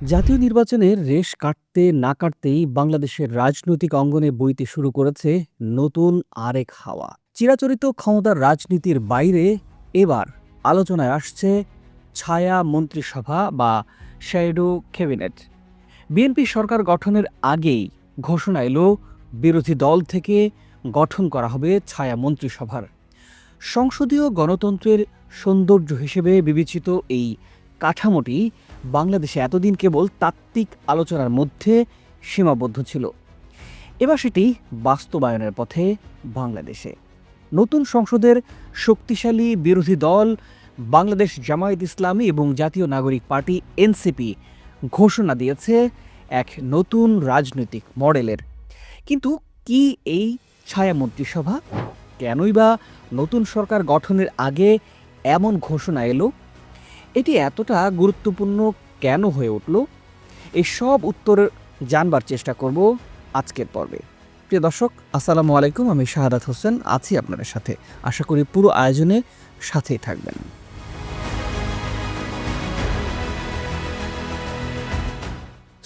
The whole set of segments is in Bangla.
জাতীয় নির্বাচনের রেশ কাটতে না কাটতেই বাংলাদেশের রাজনৈতিক অঙ্গনে বইতে শুরু করেছে নতুন আরেক হাওয়া। চিরাচরিত ক্ষমতার রাজনীতির বাইরে এবার আলোচনায় আসছে ছায়া মন্ত্রিসভা বা শ্যাডো ক্যাবিনেট। বিএনপি সরকার গঠনের আগেই ঘোষণা এলো বিরোধী দল থেকে গঠন করা হবে ছায়া মন্ত্রিসভার। সংসদীয় গণতন্ত্রের সৌন্দর্য হিসেবে বিবেচিত এই কাঠামোটি বাংলাদেশে এতদিন কেবল তাত্ত্বিক আলোচনার মধ্যে সীমাবদ্ধ ছিল। এবার সেটি বাস্তবায়নের পথে বাংলাদেশে। নতুন সংসদের শক্তিশালী বিরোধী দল বাংলাদেশ জামায়াত ইসলামী এবং জাতীয় নাগরিক পার্টি এনসিপি ঘোষণা দিয়েছে এক নতুন রাজনৈতিক মডেলের। কিন্তু কি এই ছায়া মন্ত্রিসভা? কেনই বা নতুন সরকার গঠনের আগে এমন ঘোষণা এলো? এটি এতটা গুরুত্বপূর্ণ কেন হয়ে উঠল? এই সব উত্তর জানবার চেষ্টা করব আজকের পর্বে। প্রিয় দর্শক, আসসালামু আলাইকুম। আমি শাহাদাত হোসেন আছি আপনাদের সাথে। আশা করি পুরো আয়োজনে সাথেই থাকবেন।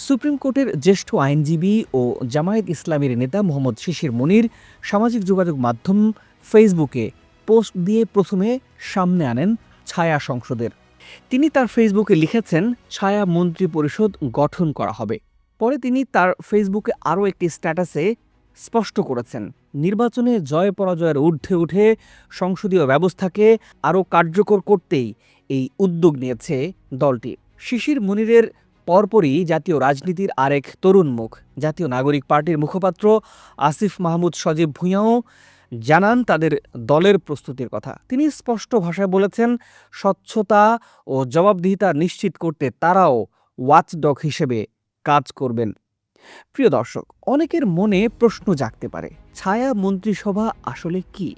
সুপ্রিম কোর্টের জ্যেষ্ঠ আইনজীবী ও জামায়াত ইসলামীর নেতা মোহাম্মদ শিশির মনির সামাজিক যোগাযোগ মাধ্যম ফেসবুকে পোস্ট দিয়ে প্রথমে সামনে আনেন ছায়া সংসদের। তিনি তার ফেসবুকে লিখেছেন ছায়া মন্ত্রী পরিষদ গঠন করা হবে। পরে তিনি তার ফেসবুকে আরও একটি স্ট্যাটাসে স্পষ্ট করেছেন, নির্বাচনে জয় পরাজয়ের ঊর্ধ্বে উঠে সংসদীয় ব্যবস্থাকে আরও কার্যকর করতেই এই উদ্যোগ নিয়েছে দলটি। শিশির মনিরের পরপরই জাতীয় রাজনীতির আরেক তরুণ মুখ জাতীয় নাগরিক পার্টির মুখপাত্র আসিফ মাহমুদ সজীব ভূঁইয়াও জানান তাদের দলের প্রস্তুতির কথা। তিনি স্পষ্ট ভাষায় বলেছেন, স্বচ্ছতা ও জবাবদিহিতা নিশ্চিত করতে তারাও ওয়াচডগ হিসেবে কাজ করবেন। প্রিয় দর্শক, অনেকের মনে প্রশ্ন জাগতে পারে, ছায়া মন্ত্রিসভা আসলে কি?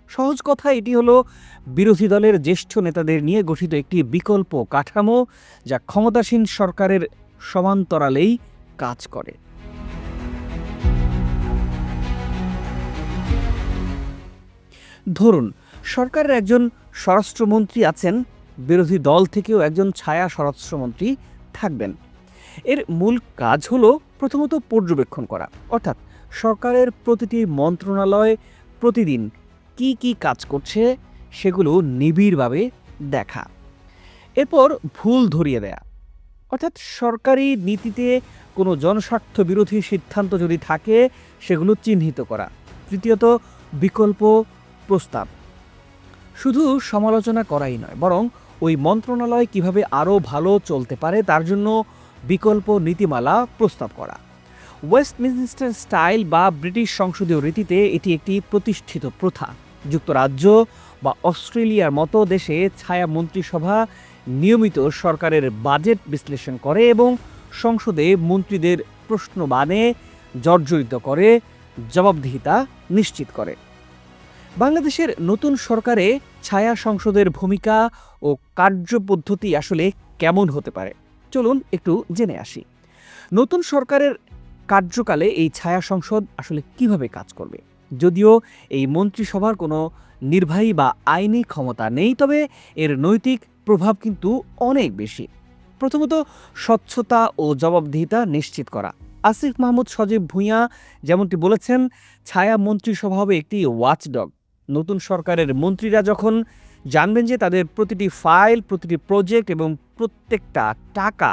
সহজ কথা, এটি হলো বিরোধী দলের জ্যেষ্ঠ নেতাদের নিয়ে গঠিত একটি বিকল্প কাঠামো যা ক্ষমতাসীন সরকারের সমান্তরালেই কাজ করে। ধরুন, সরকারের একজন স্বরাষ্ট্রমন্ত্রী আছেন, বিরোধী দল থেকেও একজন ছায়া স্বরাষ্ট্রমন্ত্রী থাকবেন। এর মূল কাজ হলো প্রথমত পর্যবেক্ষণ করা, অর্থাৎ সরকারের প্রতিটি মন্ত্রণালয় প্রতিদিন কি কি কাজ করছে সেগুলো নিবিড়ভাবে দেখা। এরপর ভুল ধরিয়ে দেয়া, অর্থাৎ সরকারি নীতিতে কোনো জনস্বার্থ বিরোধী সিদ্ধান্ত যদি থাকে সেগুলো চিহ্নিত করা। তৃতীয়ত বিকল্প প্রস্তাব, শুধু সমালোচনা করাই নয়, বরং ওই মন্ত্রণালয় কিভাবে আরও ভালো চলতে পারে তার জন্য বিকল্প নীতিমালা প্রস্তাব করা। ওয়েস্টমিনস্টার স্টাইল বা ব্রিটিশ সংসদীয় রীতিতে এটি একটি প্রতিষ্ঠিত প্রথা। যুক্তরাজ্য বা অস্ট্রেলিয়ার মতো দেশে ছায়া মন্ত্রিসভা নিয়মিত সরকারের বাজেট বিশ্লেষণ করে এবং সংসদে মন্ত্রীদের প্রশ্নবাণে জর্জরিত করে, জবাবদিহিতা নিশ্চিত করে। বাংলাদেশের নতুন সরকারে ছায়া সংসদের ভূমিকা ও কার্যপদ্ধতি আসলে কেমন হতে পারে চলুন একটু জেনে আসি। নতুন সরকারের কার্যকালে এই ছায়া সংসদ আসলে কিভাবে কাজ করবে? যদিও এই মন্ত্রিসভার কোনো নির্বাহী বা আইনি ক্ষমতা নেই, তবে এর নৈতিক প্রভাব কিন্তু অনেক বেশি। প্রথমত, স্বচ্ছতা ও জবাবদিহিতা নিশ্চিত করা। আসিফ মাহমুদ সজীব ভূঁইয়া যেমনটি বলেছেন, ছায়া মন্ত্রিসভা হবে একটি ওয়াচডগ। নতুন সরকারের মন্ত্রীরা যখন জানবেন যে তাদের প্রতিটি ফাইল, প্রতিটি প্রজেক্ট এবং প্রত্যেকটা টাকা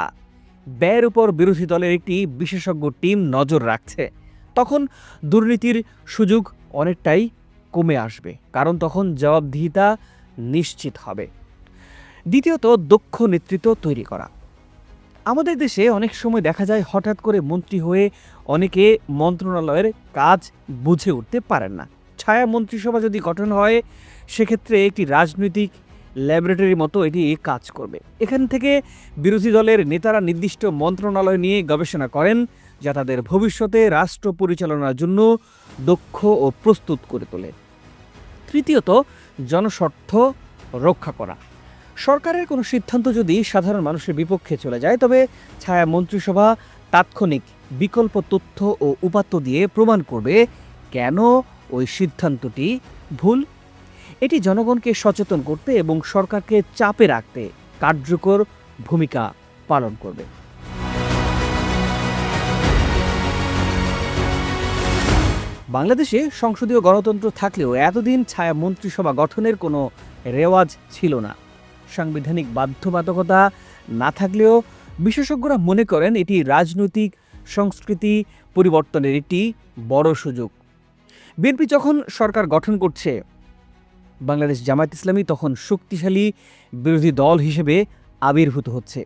ব্যয়ের উপর বিরোধী দলের একটি বিশেষজ্ঞ টিম নজর রাখছে, তখন দুর্নীতির সুযোগ অনেকটাই কমে আসবে, কারণ তখন জবাবদিহিতা নিশ্চিত হবে। দ্বিতীয়ত, দক্ষ নেতৃত্ব তৈরি করা। আমাদের দেশে অনেক সময় দেখা যায় হঠাৎ করে মন্ত্রী হয়ে অনেকে মন্ত্রণালয়ের কাজ বুঝে উঠতে পারেন না। ছায়া মন্ত্রিসভা যদি গঠন হয় সেক্ষেত্রে একটি রাজনৈতিক ল্যাবরেটরির মতো এটি কাজ করবে। এখান থেকে বিরোধী দলের নেতারা নির্দিষ্ট মন্ত্রণালয় নিয়ে গবেষণা করেন, যা তাদের ভবিষ্যতে রাষ্ট্র পরিচালনার জন্য দক্ষ ও প্রস্তুত করে তোলে। তৃতীয়ত, জনস্বার্থ রক্ষা করা। সরকারের কোনো সিদ্ধান্ত যদি সাধারণ মানুষের বিপক্ষে চলে যায়, তবে ছায়া মন্ত্রিসভা তাৎক্ষণিক বিকল্প তথ্য ও উপাত্ত দিয়ে প্রমাণ করবে কেন ওই সিদ্ধান্তটি ভুল। এটি জনগণকে সচেতন করতে এবং সরকারকে চাপে রাখতে কার্যকর ভূমিকা পালন করবে। বাংলাদেশে সংসদীয় গণতন্ত্র থাকলেও এতদিন ছায়া মন্ত্রিসভা গঠনের কোনো রেওয়াজ ছিল না। সাংবিধানিক বাধ্যবাধকতা না থাকলেও বিশেষজ্ঞরা মনে করেন এটি রাজনৈতিক সংস্কৃতি পরিবর্তনের একটি বড় সুযোগ। বিএনপি যখন সরকার গঠন করছে, বাংলাদেশ জামায়াত ইসলামী তখন শক্তিশালী বিরোধী দল হিসেবে আবির্ভূত হচ্ছে।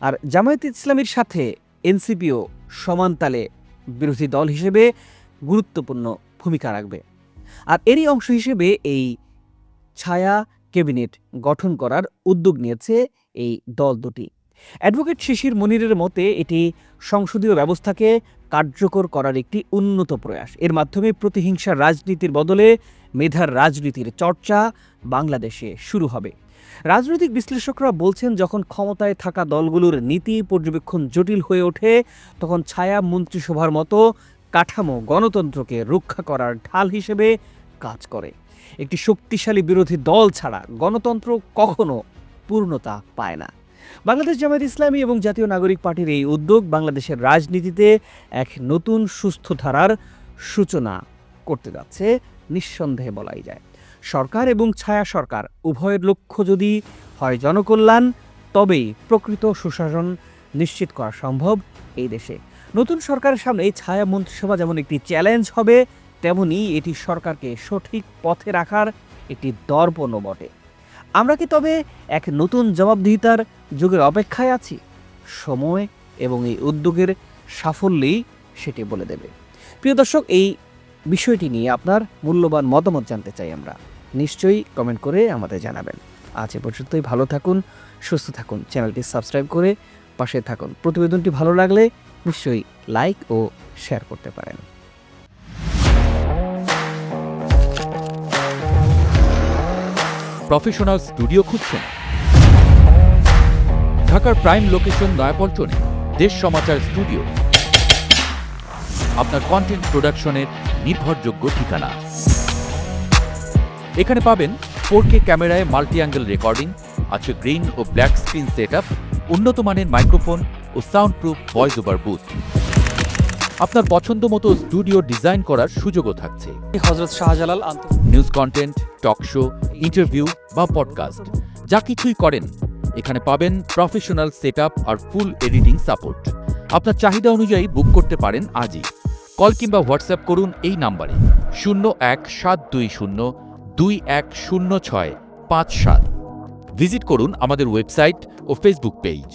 আর জামায়াত ইসলামীর সাথে এনসিপিও সমান তালে বিরোধী দল হিসেবে গুরুত্বপূর্ণ ভূমিকা রাখবে। আর এরই অংশ হিসেবে এই ছায়া ক্যাবিনেট গঠন করার উদ্যোগ নিয়েছে এই দল দুটি। অ্যাডভোকেট শিশির মনিরের মতে এটি সংসদীয় ব্যবস্থাকে কার্যকর করার একটি উন্নত প্রয়াস। এর মাধ্যমে প্রতিহিংসার রাজনীতির বদলে মেধার রাজনীতির চর্চা বাংলাদেশে শুরু হবে। রাজনৈতিক বিশ্লেষকরা বলছেন, যখন ক্ষমতায় থাকা দলগুলোর নীতি পর্যবেক্ষণ জটিল হয়ে ওঠে, তখন ছায়া মন্ত্রিসভার মতো কাঠামো গণতন্ত্রকে রক্ষা করার ঢাল হিসেবে কাজ করে। একটি শক্তিশালী বিরোধী দল ছাড়া গণতন্ত্র কখনো পূর্ণতা পায় না। বাংলাদেশ জামায়াত ইসলামী এবং জাতীয় নাগরিক পার্টির এই উদ্যোগ বাংলাদেশের রাজনীতিতে এক নতুন সুস্থ ধারার সূচনা করতে যাচ্ছে নিঃসন্দেহে বলাই যায়। সরকার এবং ছায়া সরকার উভয়ের লক্ষ্য যদি হয় জনকল্যাণ, তবেই প্রকৃত সুশাসন নিশ্চিত করা সম্ভব এই দেশে। নতুন সরকারের সামনে এই ছায়া মন্ত্রিসভা যেমন একটি চ্যালেঞ্জ হবে, তেমনি এটি সরকারকে সঠিক পথে রাখার একটি দর্পণও বটে। আমরা কি তবে এক নতুন জবাবদিহিতার যুগের অপেক্ষায় আছি? সময় এবং এই উদ্যোগের সাফল্যেই সেটি বলে দেবে। প্রিয় দর্শক, এই বিষয়টি নিয়ে আপনার মূল্যবান মতামত জানতে চাই আমরা। নিশ্চয়ই কমেন্ট করে আমাদের জানাবেন। আজ এ পর্যন্তই। ভালো থাকুন, সুস্থ থাকুন, চ্যানেলটি সাবস্ক্রাইব করে পাশে থাকুন। প্রতিবেদনটি ভালো লাগলে নিশ্চয়ই লাইক ও শেয়ার করতে পারেন। প্রফেশনাল স্টুডিও খুঁজছেন? ঢাকার প্রাইম লোকেশন নয়াপল্টনে দেশ সমাচার স্টুডিও আপনার কন্টেন্ট প্রোডাকশনের নির্ভরযোগ্য ঠিকানা। এখানে পাবেন 4K ক্যামেরায় মাল্টি অ্যাঙ্গেল রেকর্ডিং, আছে গ্রিন ও ব্ল্যাক স্ক্রিন সেটআপ, উন্নত মানের মাইক্রোফোন ও sound proof voice over booth. আপনার পছন্দ মতো স্টুডিও ডিজাইন করার সুযোগও থাকছে। Hazrat Shahjalal news content, talk show, interview বা পডকাস্ট, যা কিছুই করেন এখানে পাবেন প্রফেশনাল সেটআপ আর ফুল এডিটিং সাপোর্ট। আপনার চাহিদা অনুযায়ী বুক করতে পারেন আজই। কল কিংবা হোয়াটসঅ্যাপ করুন এই নাম্বারে 017202106557। ভিজিট করুন আমাদের ওয়েবসাইট ও ফেসবুক পেজ।